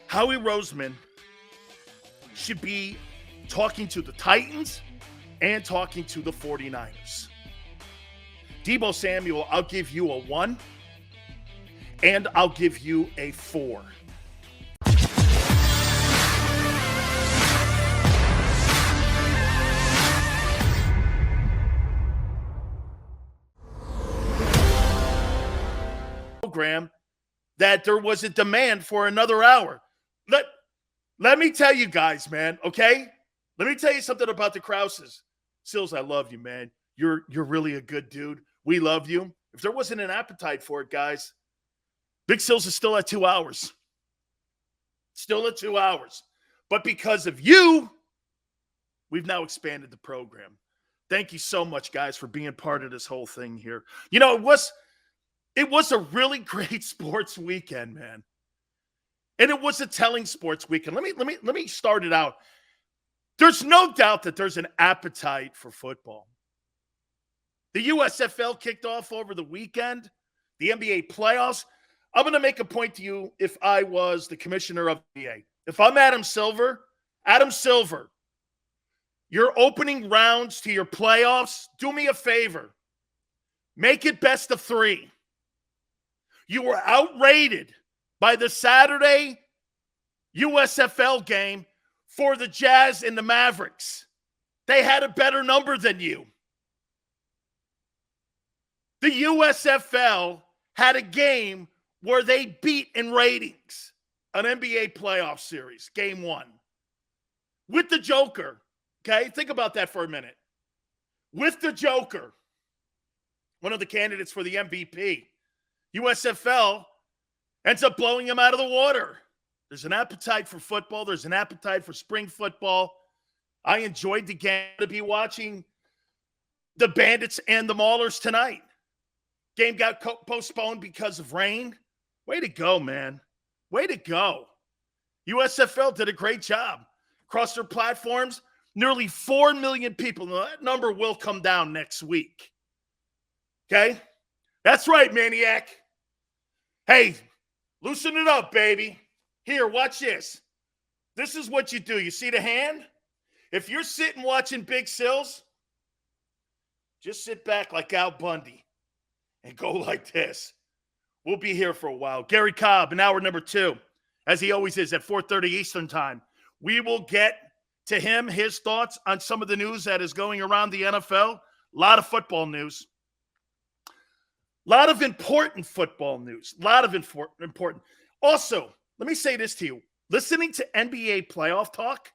Howie Roseman should be talking to the Titans and talking to the 49ers. Deebo Samuel, I'll give you a 1, and I'll give you a 4. Program that there was a demand for another hour. Let me tell you guys, man, okay? Let me tell you something about the Krauses. Sills, I love you, man. You're really a good dude. We love you. If there wasn't an appetite for it, guys, Big Sills is still at 2 hours. Still at 2 hours. But because of you, we've now expanded the program. Thank you so much, guys, for being part of this whole thing here. You know, it was a really great sports weekend, man. And it was a telling sports weekend. Let me start it out. There's no doubt that there's an appetite for football. The USFL kicked off over the weekend. The NBA playoffs. I'm going to make a point to you if I was the commissioner of the NBA. If I'm Adam Silver, your opening rounds to your playoffs, do me a favor. Make it best of 3. You were outrated by the Saturday USFL game for the Jazz and the Mavericks. They had a better number than you. The USFL had a game where they beat in ratings an NBA playoff series, game 1. With the Joker, okay? Think about that for a minute. With the Joker, one of the candidates for the MVP, USFL ends up blowing him out of the water. There's an appetite for football. There's an appetite for spring football. I enjoyed the game to be watching the Bandits and the Maulers tonight. Game got postponed because of rain. Way to go, man. Way to go. USFL did a great job. Across their platforms, nearly 4 million people. Now, that number will come down next week. Okay? That's right, Maniac. Hey, loosen it up, baby. Here, watch this. This is what you do. You see the hand? If you're sitting watching Big Sills, just sit back like Al Bundy and go like this. We'll be here for a while. Gary Cobb in hour number 2, as he always is, at 4:30 Eastern time. We will get to him, his thoughts on some of the news that is going around the NFL. A lot of football news. A lot of important football news. A lot of important. Also, let me say this to you. Listening to NBA playoff talk,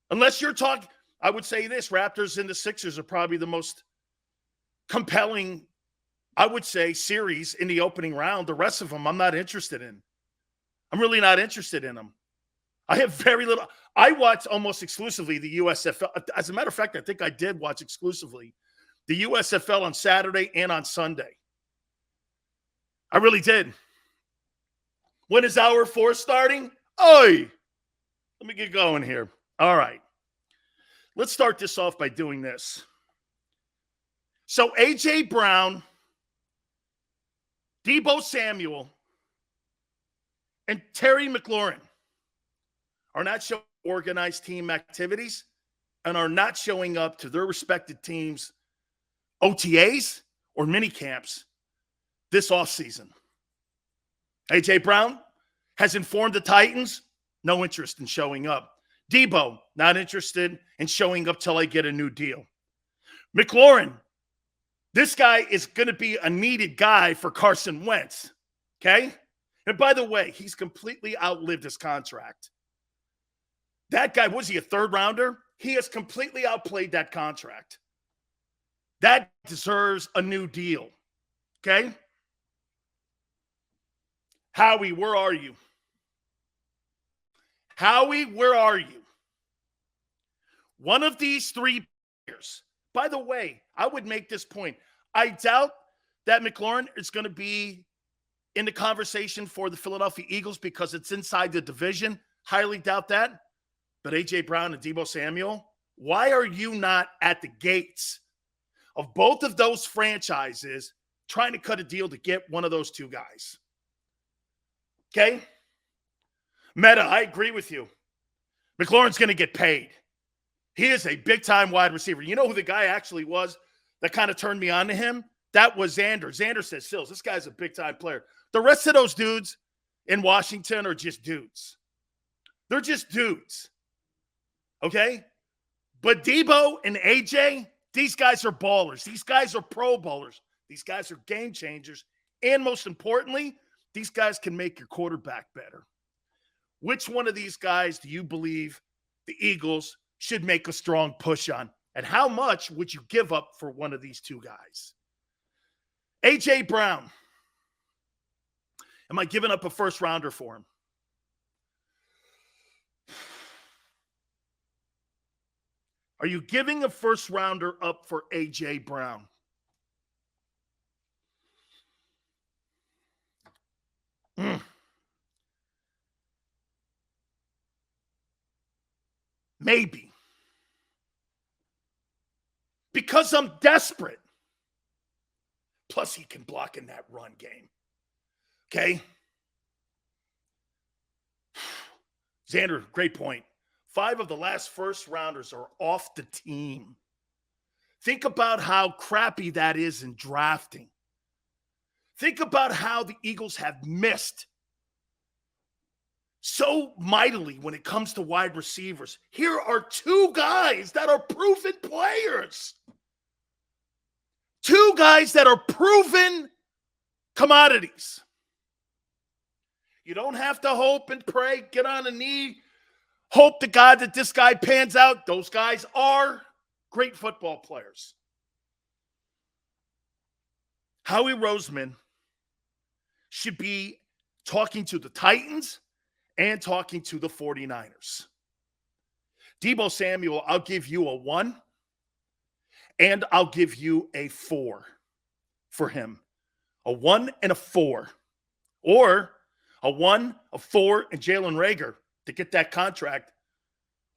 unless you're talking, I would say this, Raptors and the Sixers are probably the most compelling, I would say, series in the opening round. The rest of them, I'm not interested in. I'm really not interested in them. I have very little. I watch almost exclusively the USFL. As a matter of fact, I think I did watch exclusively the USFL on Saturday and on Sunday. I really did. When is hour 4 starting? Oi! Let me get going here. All right. Let's start this off by doing this. So A.J. Brown, Deebo Samuel, and Terry McLaurin are not showing organized team activities and are not showing up to their respective teams' OTAs or mini camps this offseason. A.J. Brown has informed the Titans, no interest in showing up. Deebo, not interested in showing up till I get a new deal. McLaurin, this guy is going to be a needed guy for Carson Wentz, okay? And by the way, he's completely outlived his contract. That guy, was he a third rounder? He has completely outplayed that contract. That deserves a new deal, okay? Howie, where are you? Howie, where are you? One of these 3 players. By the way, I would make this point. I doubt that McLaurin is going to be in the conversation for the Philadelphia Eagles because it's inside the division. Highly doubt that. But A.J. Brown and Deebo Samuel, why are you not at the gates of both of those franchises trying to cut a deal to get one of those 2 guys? Okay? Meta, I agree with you. McLaurin's going to get paid. He is a big-time wide receiver. You know who the guy actually was that kind of turned me on to him? That was Xander. Xander says, Sills, this guy's a big-time player. The rest of those dudes in Washington are just dudes. They're just dudes. Okay? But Deebo and AJ, these guys are ballers. These guys are pro ballers. These guys are game changers. And most importantly, these guys can make your quarterback better. Which one of these guys do you believe the Eagles should make a strong push on? And how much would you give up for one of these two guys? A.J. Brown. Am I giving up a first rounder for him? Are you giving a first rounder up for A.J. Brown? Maybe. Because I'm desperate. Plus, he can block in that run game. Okay? Xander, great point. 5 of the last first rounders are off the team. Think about how crappy that is in drafting. Think about how the Eagles have missed so mightily when it comes to wide receivers. Here are 2 guys that are proven players. 2 guys that are proven commodities. You don't have to hope and pray, get on a knee, hope to God that this guy pans out. Those guys are great football players. Howie Roseman should be talking to the Titans and talking to the 49ers. Deebo Samuel, I'll give you a 1, and I'll give you a 4 for him. A 1 and a 4. Or a 1, a 4, and Jalen Reagor to get that contract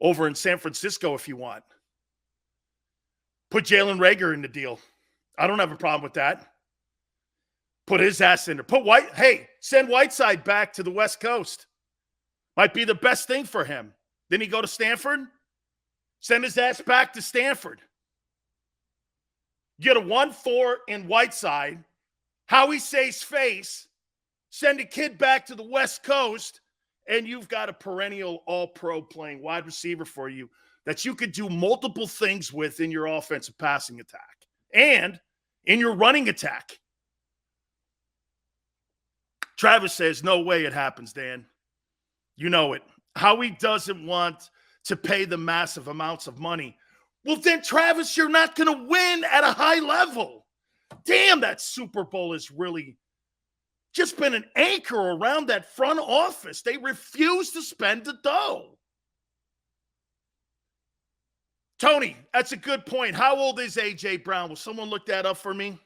over in San Francisco if you want. Put Jalen Reagor in the deal. I don't have a problem with that. Put his ass in there. Send Whiteside back to the West Coast. Might be the best thing for him. Then he go to Stanford. Send his ass back to Stanford. Get a 1-4 in Whiteside. Howie saves face. Send a kid back to the West Coast. And you've got a perennial all-pro playing wide receiver for you that you could do multiple things with in your offensive passing attack and in your running attack. Travis says, no way it happens, Dan. You know it. Howie doesn't want to pay the massive amounts of money. Well, then, Travis, you're not going to win at a high level. Damn, that Super Bowl has really just been an anchor around that front office. They refuse to spend the dough. Tony, that's a good point. How old is A.J. Brown? Will someone look that up for me?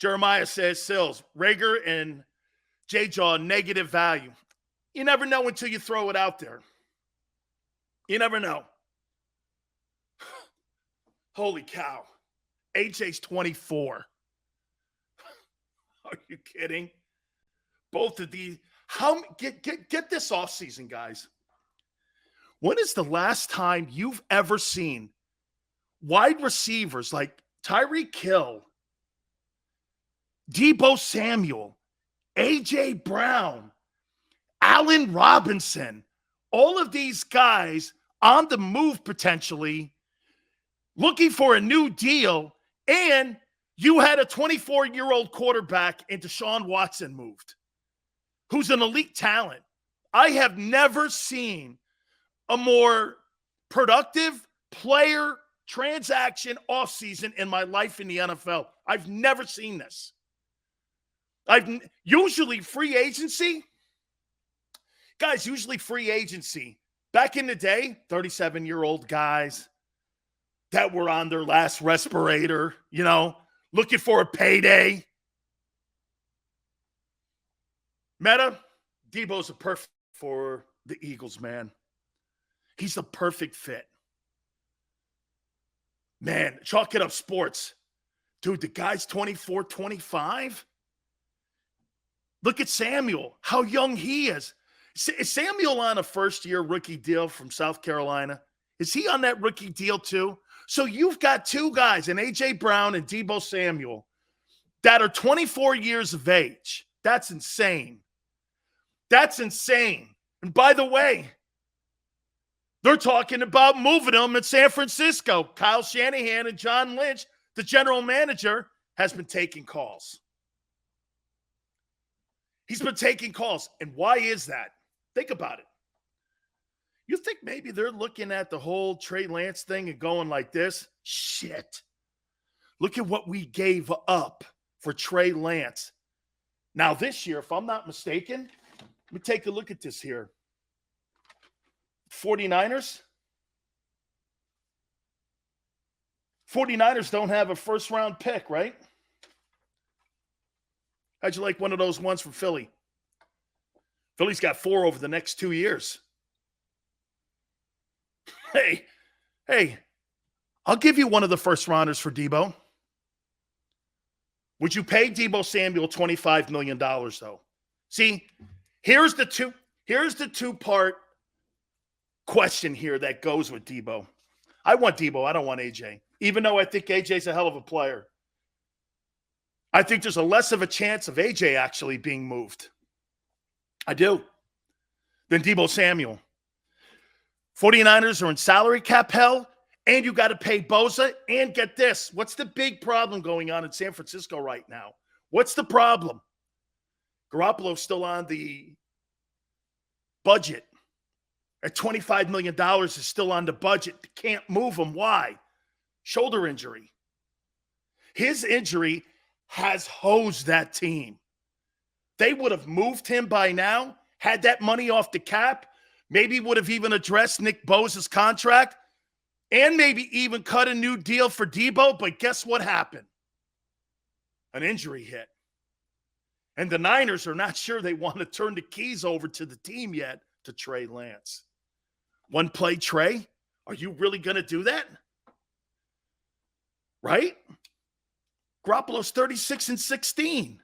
Jeremiah says, Sills, Reagor and J-Jaw, negative value. You never know until you throw it out there. You never know. Holy cow. AJ's 24. Are you kidding? Both of these. Get this offseason, guys. When is the last time you've ever seen wide receivers like Tyreek Hill, Deebo Samuel, A.J. Brown, Allen Robinson, all of these guys on the move potentially, looking for a new deal, and you had a 24-year-old quarterback and Deshaun Watson moved, who's an elite talent. I have never seen a more productive player transaction offseason in my life in the NFL. I've never seen this. Usually free agency, guys, back in the day, 37-year-old guys that were on their last respirator, looking for a payday. Meta, Deebo's a perfect for the Eagles, man. He's a perfect fit. Man, chalk it up sports. Dude, the guy's 24, 25. Look at Samuel, how young he is. Is Samuel on a first-year rookie deal from South Carolina? Is he on that rookie deal too? So you've got two guys, an A.J. Brown and Deebo Samuel, that are 24 years of age. That's insane. That's insane. And by the way, they're talking about moving them in San Francisco. Kyle Shanahan and John Lynch, the general manager, has been taking calls. He's been taking calls. And why is that? Think about it. You think maybe they're looking at the whole Trey Lance thing and going like this? Shit. Look at what we gave up for Trey Lance. Now this year, if I'm not mistaken, let me take a look at this here. 49ers don't have a first-round pick, right? How'd you like one of those ones from Philly? Philly's got 4 over the next 2 years. Hey, I'll give you one of the first-rounders for Deebo. Would you pay Deebo Samuel $25 million, though? See, here's the two-part question here that goes with Deebo. I want Deebo. I don't want AJ. Even though I think AJ's a hell of a player. I think there's a less of a chance of AJ actually being moved. I do. Than Deebo Samuel. 49ers are in salary cap hell, and you got to pay Bosa. And get this. What's the big problem going on in San Francisco right now? What's the problem? Garoppolo's still on the budget. At $25 million is still on the budget. Can't move him. Why? Shoulder injury. His injury has hosed that team. They would have moved him by now, had that money off the cap, maybe would have even addressed Nick Bosa's contract, and maybe even cut a new deal for Deebo. But guess what happened? An injury hit. And the Niners are not sure they want to turn the keys over to the team yet to Trey Lance. One play Trey? Are you really going to do that? Right? Garoppolo's 36-16.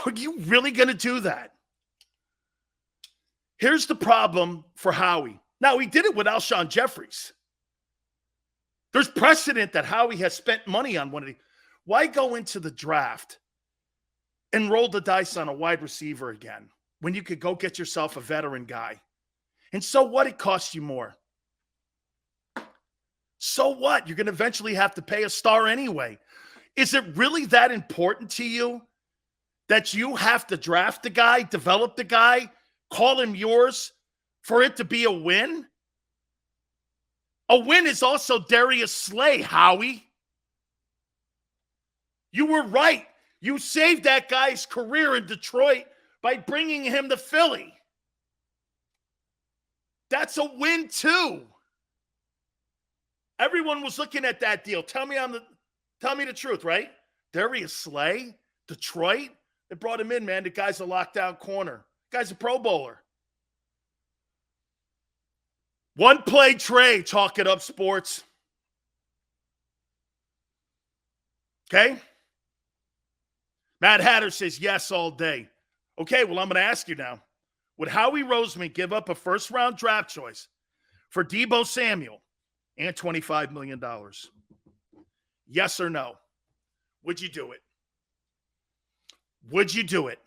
Are you really going to do that? Here's the problem for Howie. Now, he did it with Alshon Jeffries. There's precedent that Howie has spent money on one of the. Why go into the draft and roll the dice on a wide receiver again when you could go get yourself a veteran guy? And so what? It costs you more. So what? You're going to eventually have to pay a star anyway. Is it really that important to you that you have to draft the guy, develop the guy, call him yours for it to be a win? A win is also Darius Slay, Howie. You were right. You saved that guy's career in Detroit by bringing him to Philly. That's a win too. Everyone was looking at that deal. Tell me the truth, right? Darius Slay, Detroit. They brought him in, man. The guy's a lockdown corner. The guy's a Pro Bowler. One play Trey, chalk it up, sports. Okay? Matt Hatter says yes all day. Okay, well, I'm going to ask you now. Would Howie Roseman give up a first-round draft choice for Deebo Samuel and $25 million? Yes or no? Would you do it? Would you do it?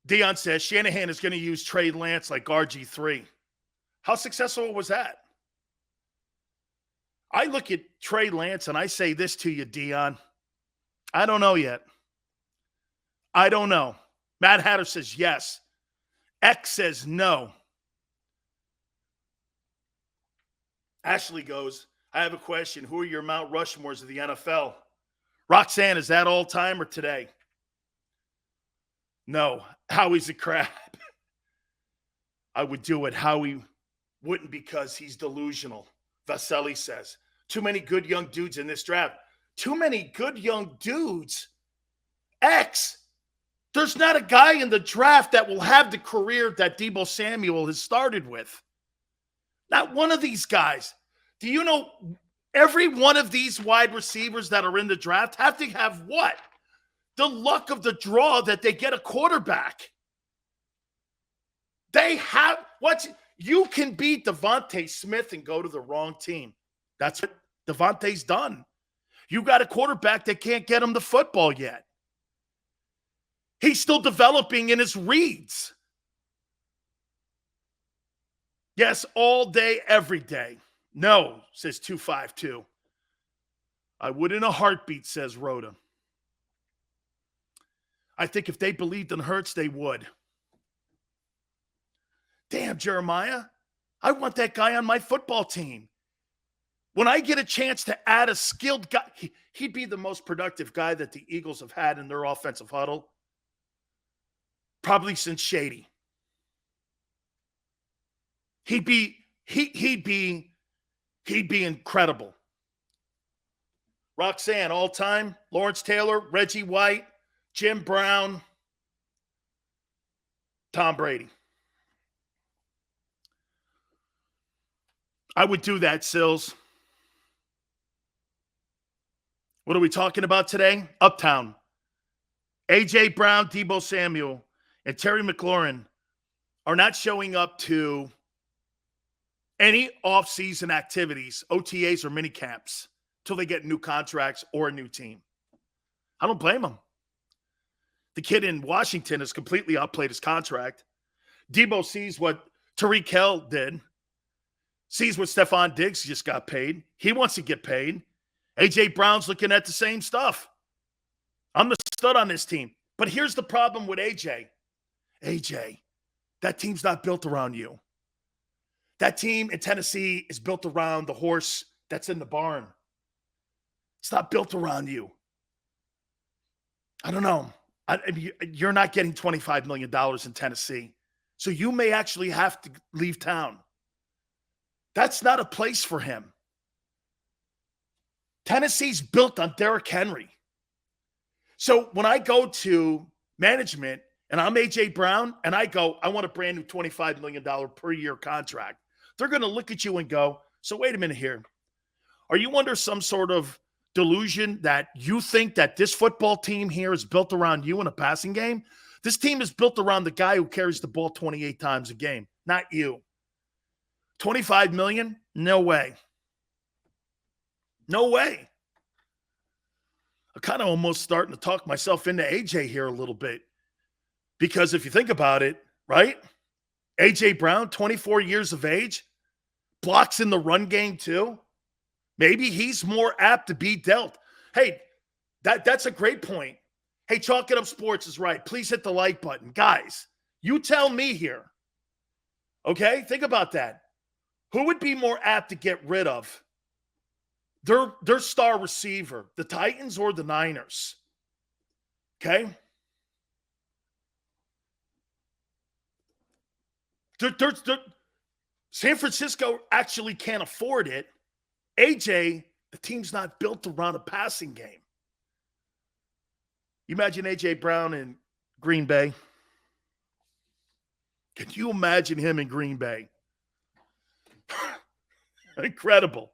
Dion says Shanahan is going to use Trey Lance like RG3. How successful was that? I look at Trey Lance and I say this to you, Dion. I don't know yet. I don't know. Matt Hatter says yes. X says no. Ashley goes, I have a question. Who are your Mount Rushmores of the NFL? Roxanne, is that all time or today? No. Howie's a crap. I would do it. Howie wouldn't because he's delusional. Vasily says. Too many good young dudes in this draft. Too many good young dudes. X. There's not a guy in the draft that will have the career that Deebo Samuel has started with. Not one of these guys. Do you know every one of these wide receivers that are in the draft have to have what? the luck of the draw that they get a quarterback. They have you can beat Devontae Smith and go to the wrong team. That's what Devontae's done. You got a quarterback that can't get him the football yet. He's still developing in his reads. Yes, all day, every day. No, says 252. I would in a heartbeat, says Rhoda. I think if they believed in Hurts, they would. Damn, Jeremiah, I want that guy on my football team. When I get a chance to add a skilled guy, he'd be the most productive guy that the Eagles have had in their offensive huddle, probably since Shady. He'd be incredible. Roxanne, all time, Lawrence Taylor, Reggie White, Jim Brown, Tom Brady. I would do that, Sills. What are we talking about today? Uptown. A.J. Brown, Deebo Samuel, and Terry McLaurin are not showing up to any off-season activities, OTAs or mini camps, till they get new contracts or a new team. I don't blame them. The kid in Washington has completely outplayed his contract. Deebo sees what Tyreek Hill did, sees what Stephon Diggs just got paid. He wants to get paid. A.J. Brown's looking at the same stuff. I'm the stud on this team. But here's the problem with A.J. A.J., that team's not built around you. That team in Tennessee is built around the horse that's in the barn. It's not built around you. I don't know. You're not getting $25 million in Tennessee. So you may actually have to leave town. That's not a place for him. Tennessee's built on Derrick Henry. So when I go to management and I'm A.J. Brown and I go, I want a brand new $25 million per year contract, they're going to look at you and go, so wait a minute here. Are you under some sort of delusion that you think that this football team here is built around you in a passing game? This team is built around the guy who carries the ball 28 times a game, not you. $25 million? No way. No way. I'm kind of almost starting to talk myself into AJ here a little bit. Because if you think about it, right? AJ Brown, 24 years of age, blocks in the run game too. Maybe he's more apt to be dealt. Hey, that's a great point. Hey, Chalk It Up Sports is right. Please hit the like button. Guys, you tell me here. Okay? Think about that. Who would be more apt to get rid of their star receiver, the Titans or the Niners? Okay? San Francisco actually can't afford it. AJ, the team's not built around a passing game. You imagine AJ Brown in Green Bay? Can you imagine him in Green Bay? Incredible.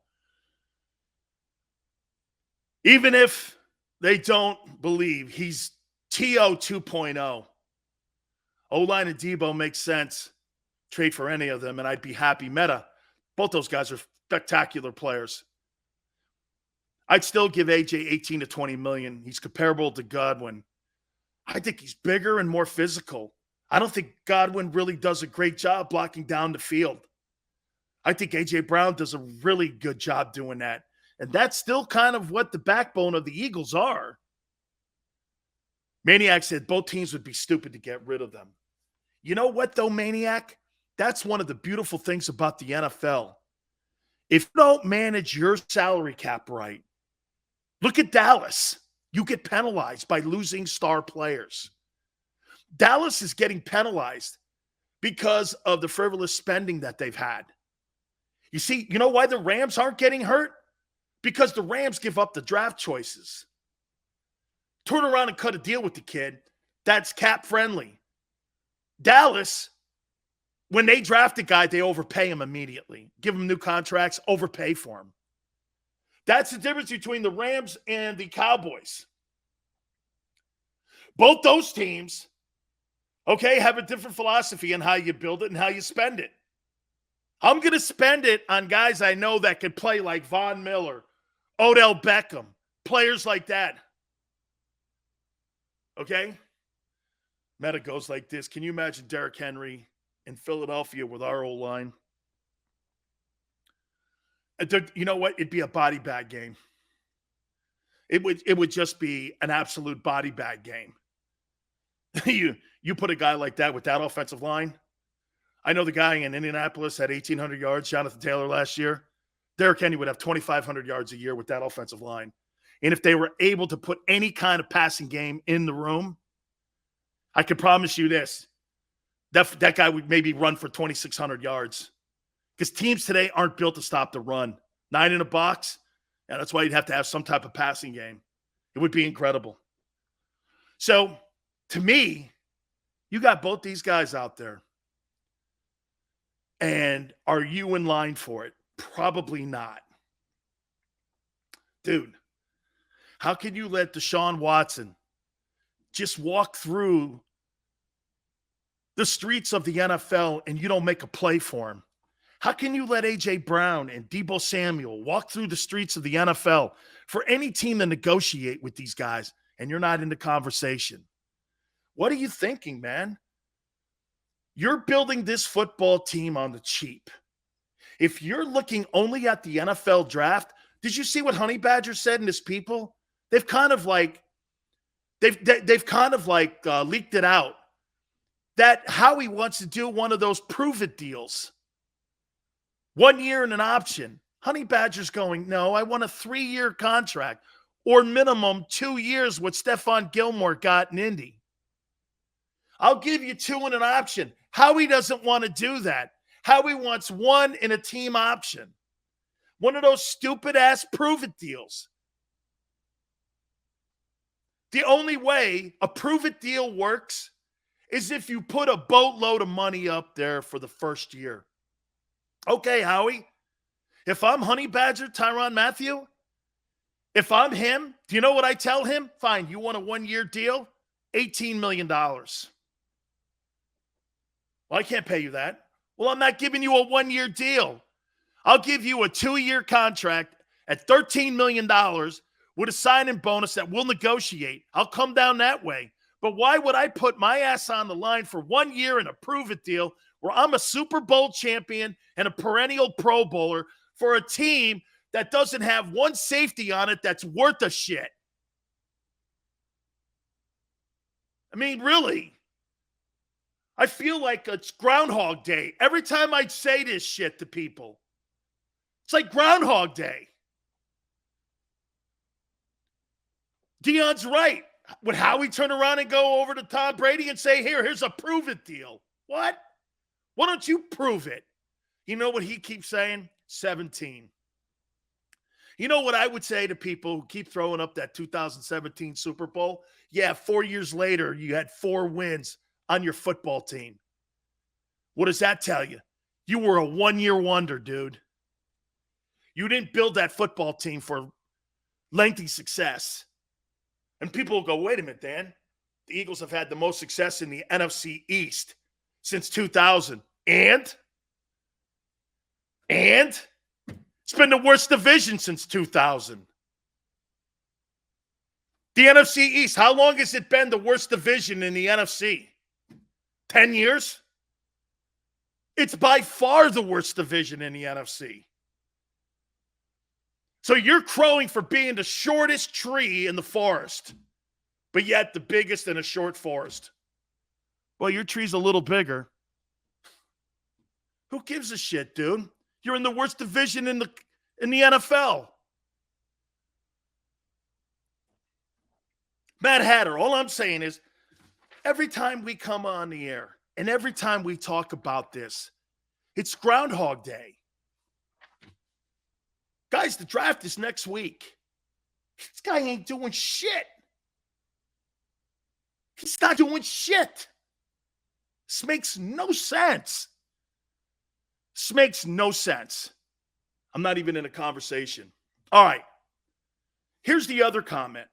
Even if they don't believe he's T.O. 2.0, O-line and Deebo makes sense. Trade for any of them, and I'd be happy. Meta, both those guys are spectacular players. I'd still give AJ 18 to 20 million. He's comparable to Godwin. I think he's bigger and more physical. I don't think Godwin really does a great job blocking down the field. I think AJ Brown does a really good job doing that. And that's still kind of what the backbone of the Eagles are. Maniac said both teams would be stupid to get rid of them. You know what, though, Maniac? That's one of the beautiful things about the NFL. If you don't manage your salary cap right, look at Dallas. You get penalized by losing star players. Dallas is getting penalized because of the frivolous spending that they've had. You see, you know why the Rams aren't getting hurt? Because the Rams give up the draft choices. Turn around and cut a deal with the kid. That's cap friendly. Dallas, when they draft a guy, they overpay him immediately. Give him new contracts, overpay for him. That's the difference between the Rams and the Cowboys. Both those teams, okay, have a different philosophy on how you build it and how you spend it. I'm going to spend it on guys I know that can play like Von Miller, Odell Beckham, players like that. Okay? Meta goes like this. Can you imagine Derrick Henry in Philadelphia with our O-line? You know what? It'd be a body bag game. It would just be an absolute body bag game. you put a guy like that with that offensive line. I know the guy in Indianapolis had 1,800 yards, Jonathan Taylor, last year. Derrick Henry would have 2,500 yards a year with that offensive line. And if they were able to put any kind of passing game in the room, I can promise you this. That guy would maybe run for 2,600 yards. Because teams today aren't built to stop the run. 9 in a box, and that's why you'd have to have some type of passing game. It would be incredible. So, to me, you got both these guys out there. And are you in line for it? Probably not. Dude, how can you let Deshaun Watson just walk through the streets of the NFL and you don't make a play for him? How can you let A.J. Brown and Deebo Samuel walk through the streets of the NFL for any team to negotiate with these guys and you're not in the conversation? What are you thinking, man? You're building this football team on the cheap. If you're looking only at the NFL draft, did you see what Honey Badger said and his people? They've kind of like leaked it out that Howie wants to do one of those prove it deals. 1 year and an option. Honey Badger's going, no, I want a 3-year contract or minimum 2 years what Stephon Gilmore got in Indy. I'll give you 2 and an option. Howie doesn't want to do that. Howie wants 1 in a team option. One of those stupid-ass prove-it deals. The only way a prove-it deal works is if you put a boatload of money up there for the first year. Okay, Howie, if I'm Honey Badger, Tyrann Mathieu, if I'm him, do you know what I tell him? Fine, you want a 1-year deal? $18 million. Well, I can't pay you that. Well, I'm not giving you a 1-year deal. I'll give you a 2-year contract at $13 million with a sign-in bonus that we'll negotiate. I'll come down that way. But why would I put my ass on the line for 1 year and a prove-it deal where I'm a Super Bowl champion and a perennial Pro Bowler for a team that doesn't have one safety on it that's worth a shit? I mean, really? I feel like it's Groundhog Day. Every time I say this shit to people, it's like Groundhog Day. Dion's right. Would Howie turn around and go over to Tom Brady and say, here's a prove-it deal? What? Why don't you prove it? You know what he keeps saying? 17. You know what I would say to people who keep throwing up that 2017 Super Bowl? Yeah, 4 years later, you had 4 wins on your football team. What does that tell you? You were a 1-year wonder, dude. You didn't build that football team for lengthy success. And people will go, wait a minute, Dan. The Eagles have had the most success in the NFC East since 2000. And it's been the worst division since 2000. The NFC East, how long has it been the worst division in the NFC? 10 years? It's by far the worst division in the NFC. So you're crowing for being the shortest tree in the forest, but yet the biggest in a short forest. Well, your tree's a little bigger. Who gives a shit, dude? You're in the worst division in the NFL. Mad Hatter, all I'm saying is every time we come on the air and every time we talk about this, it's Groundhog Day. Guys, the draft is next week. This guy ain't doing shit. He's not doing shit. This makes no sense. This makes no sense. I'm not even in a conversation. All right. Here's the other comment.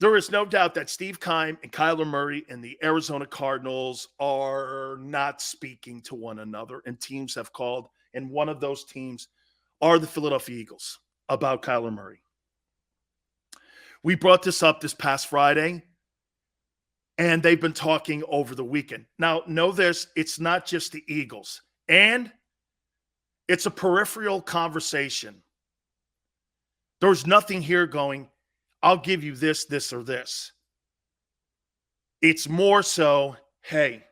There is no doubt that Steve Keim and Kyler Murray and the Arizona Cardinals are not speaking to one another, and teams have called, and one of those teams are the Philadelphia Eagles about Kyler Murray. We brought this up this past Friday, and they've been talking over the weekend. Now, know this, it's not just the Eagles, and it's a peripheral conversation. There's nothing here going, I'll give you this, this, or this. It's more so, hey,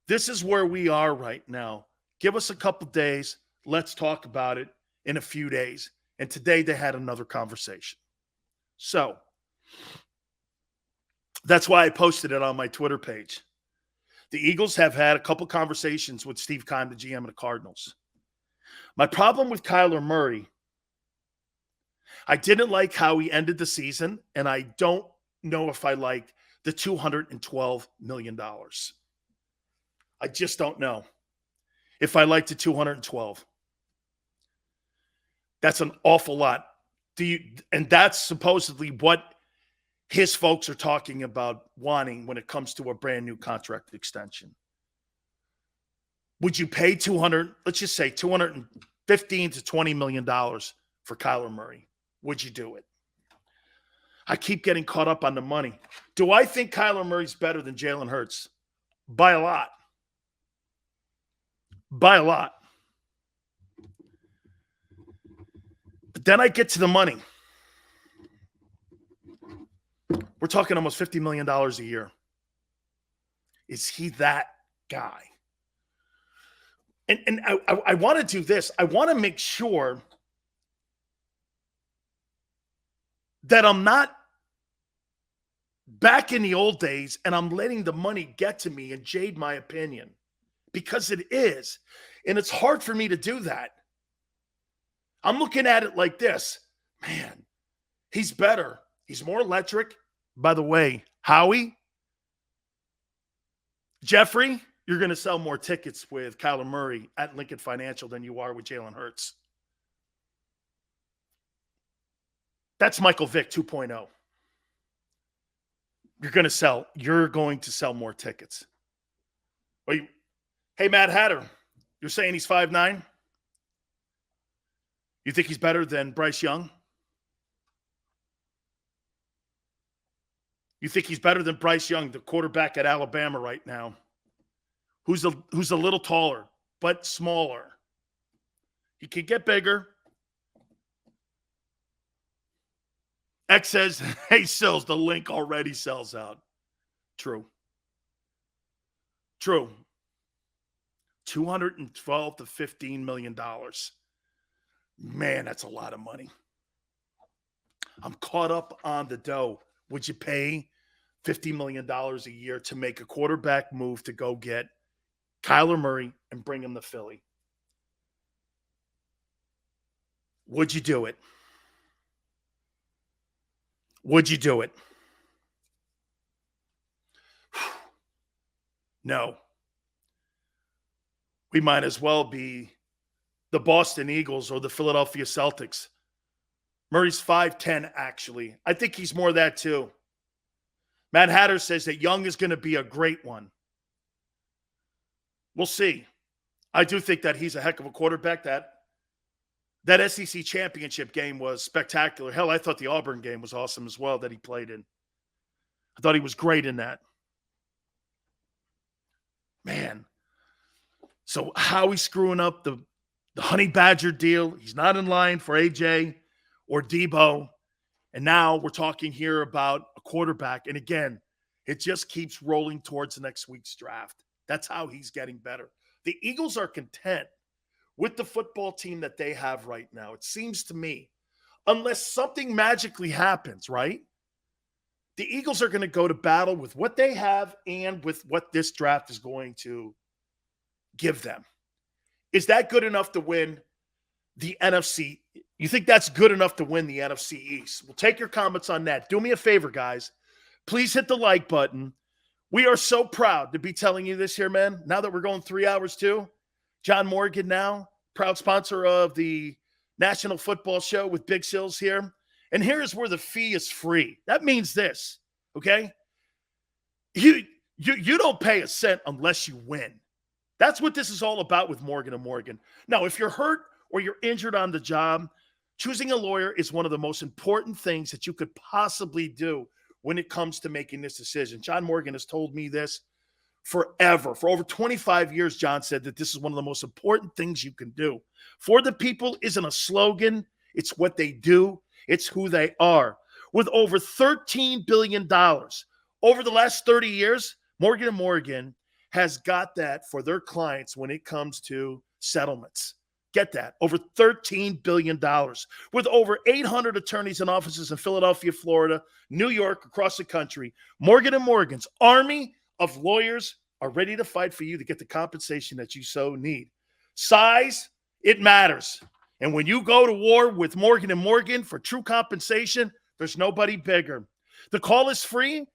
this is where we are right now. Give us a couple days. Let's talk about it in a few days. And today they had another conversation. So that's why I posted it on my Twitter page. The Eagles have had a couple conversations with Steve Keim, the GM of the Cardinals. My problem with Kyler Murray, I didn't like how he ended the season, and I don't know if I like the $212 million. I just don't know if I like the 212. That's an awful lot. And that's supposedly what his folks are talking about wanting when it comes to a brand new contract extension. Would you pay let's just say $215 to $20 million for Kyler Murray? Would you do it? I keep getting caught up on the money. Do I think Kyler Murray's better than Jalen Hurts? By a lot. By a lot. But then I get to the money. We're talking almost $50 million a year. Is he that guy? And I want to do this. I want to make sure that I'm not back in the old days and I'm letting the money get to me and jade my opinion, because it is. And it's hard for me to do that. I'm looking at it like this. Man, he's better. He's more electric. By the way, Howie, Jeffrey, you're going to sell more tickets with Kyler Murray at Lincoln Financial than you are with Jalen Hurts. That's Michael Vick 2.0. You're going to sell more tickets. Hey, Matt Hatter, you're saying he's 5'9"? You think he's better than Bryce Young? You think he's better than Bryce Young, the quarterback at Alabama right now, who's a little taller but smaller? He could get bigger. X says, hey, Sills, the link already sells out. True. 212 to $15 million. Man, that's a lot of money. I'm caught up on the dough. Would you pay $50 million a year to make a quarterback move to go get Kyler Murray and bring him to Philly? Would you do it? Would you do it? No. We might as well be the Boston Eagles or the Philadelphia Celtics. Murray's 5'10", actually. I think he's more that too. Matt Hatter says that Young is going to be a great one. We'll see. I do think that he's a heck of a quarterback. That SEC championship game was spectacular. Hell, I thought the Auburn game was awesome as well that he played in. I thought he was great in that. Man. So how he's screwing up the Honey Badger deal. He's not in line for AJ or Deebo. And now we're talking here about a quarterback. And again, it just keeps rolling towards the next week's draft. That's how he's getting better. The Eagles are content with the football team that they have right now. It seems to me, unless something magically happens, right? The Eagles are going to go to battle with what they have and with what this draft is going to give them. Is that good enough to win the NFC? You think that's good enough to win the NFC East? We'll take your comments on that. Do me a favor, guys. Please hit the like button. We are so proud to be telling you this here, man. Now that we're going 3 hours too. John Morgan now, proud sponsor of the National Football Show with Big Sills here. And here's where the fee is free. That means this, okay? You don't pay a cent unless you win. That's what this is all about with Morgan & Morgan. Now, if you're hurt or you're injured on the job, choosing a lawyer is one of the most important things that you could possibly do when it comes to making this decision. John Morgan has told me this forever. For over 25 years, John said that this is one of the most important things you can do. For the people isn't a slogan. It's what they do. It's who they are. With over $13 billion over the last 30 years, Morgan & Morgan has got that for their clients when it comes to settlements. Get that, over $13 billion. With over 800 attorneys and offices in Philadelphia, Florida, New York, across the country, Morgan & Morgan's army of lawyers are ready to fight for you to get the compensation that you so need. Size, it matters. And when you go to war with Morgan & Morgan for true compensation, there's nobody bigger. The call is free.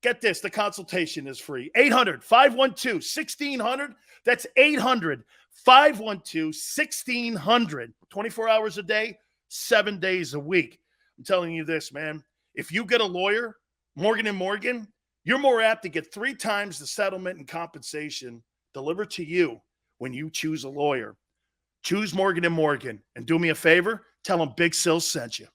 Get this, the consultation is free. 800-512-1600. That's 800-512-1600. 24 hours a day, 7 days a week. I'm telling you this, man. If you get a lawyer, Morgan & Morgan, you're more apt to get 3 times the settlement and compensation delivered to you when you choose a lawyer. Choose Morgan & Morgan. And do me a favor, tell them Big Sil sent you.